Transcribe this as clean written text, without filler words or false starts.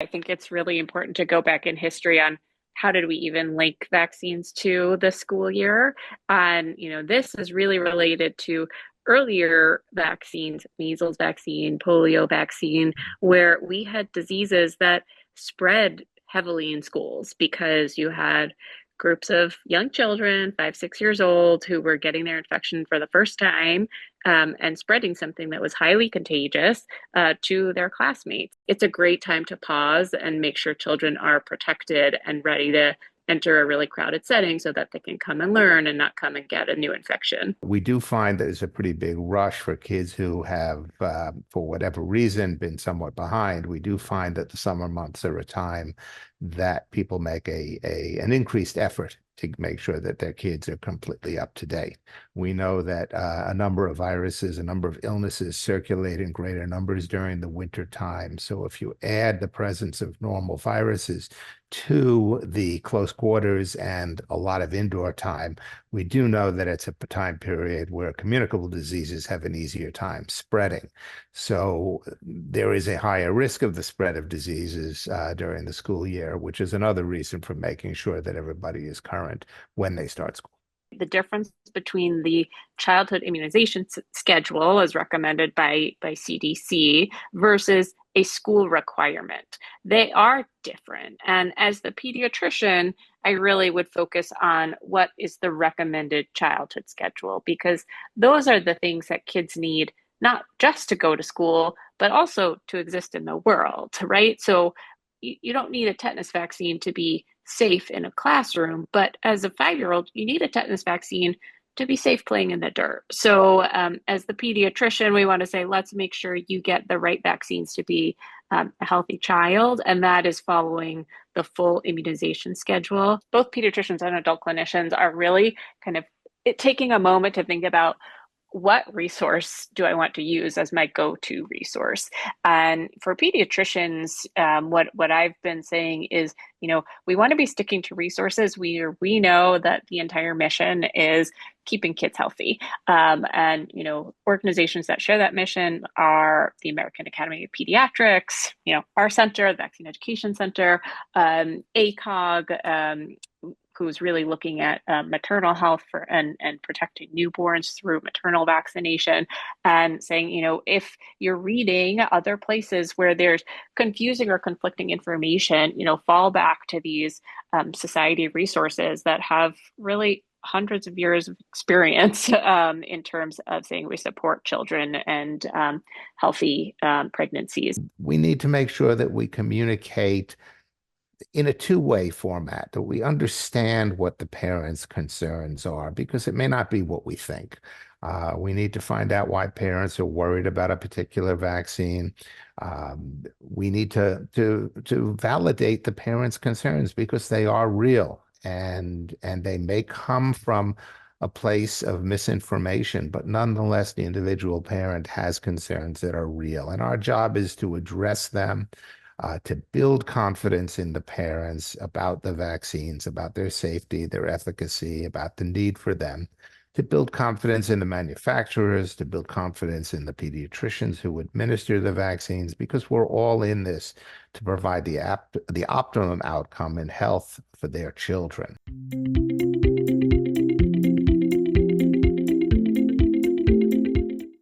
think it's really important to go back in history on how did we even link vaccines to the school year. And, this is really related to earlier vaccines, measles vaccine, polio vaccine, where we had diseases that spread heavily in schools because you had groups of young children, 5, 6 years old, who were getting their infection for the first time, and spreading something that was highly contagious to their classmates. It's a great time to pause and make sure children are protected and ready to enter a really crowded setting so that they can come and learn and not come and get a new infection. We do find there's a pretty big rush for kids who have, for whatever reason, been somewhat behind. We do find that the summer months are a time that people make an increased effort to make sure that their kids are completely up to date. We know that a number of viruses, a number of illnesses circulate in greater numbers during the winter time. So if you add the presence of normal viruses to the close quarters and a lot of indoor time, we do know that it's a time period where communicable diseases have an easier time spreading. So there is a higher risk of the spread of diseases during the school year, which is another reason for making sure that everybody is current when they start school. The difference between the childhood immunization schedule as recommended by CDC versus a school requirement. They are different. And as the pediatrician, I really would focus on what is the recommended childhood schedule, because those are the things that kids need, not just to go to school, but also to exist in the world, right? So you don't need a tetanus vaccine to be safe in a classroom, but as a 5-year-old, you need a tetanus vaccine to be safe playing in the dirt. So, as the pediatrician, we want to say, let's make sure you get the right vaccines to be a healthy child, and that is following the full immunization schedule. Both pediatricians and adult clinicians are really kind of taking a moment to think about, what resource do I want to use as my go-to resource? And for pediatricians, what I've been saying is, we want to be sticking to resources where we know that the entire mission is keeping kids healthy. And organizations that share that mission are the American Academy of Pediatrics, our center, the Vaccine Education Center, ACOG, who's really looking at maternal health and protecting newborns through maternal vaccination, and saying, if you're reading other places where there's confusing or conflicting information, fall back to these society resources that have really hundreds of years of experience in terms of saying we support children and healthy pregnancies. We need to make sure that we communicate in a two-way format, that we understand what the parents' concerns are, because it may not be what we think. We need to find out why parents are worried about a particular vaccine. We need to validate the parents' concerns, because they are real, and they may come from a place of misinformation, but nonetheless, the individual parent has concerns that are real, and our job is to address them, to build confidence in the parents about the vaccines, about their safety, their efficacy, about the need for them, to build confidence in the manufacturers, to build confidence in the pediatricians who administer the vaccines, because we're all in this to provide the optimum outcome in health for their children.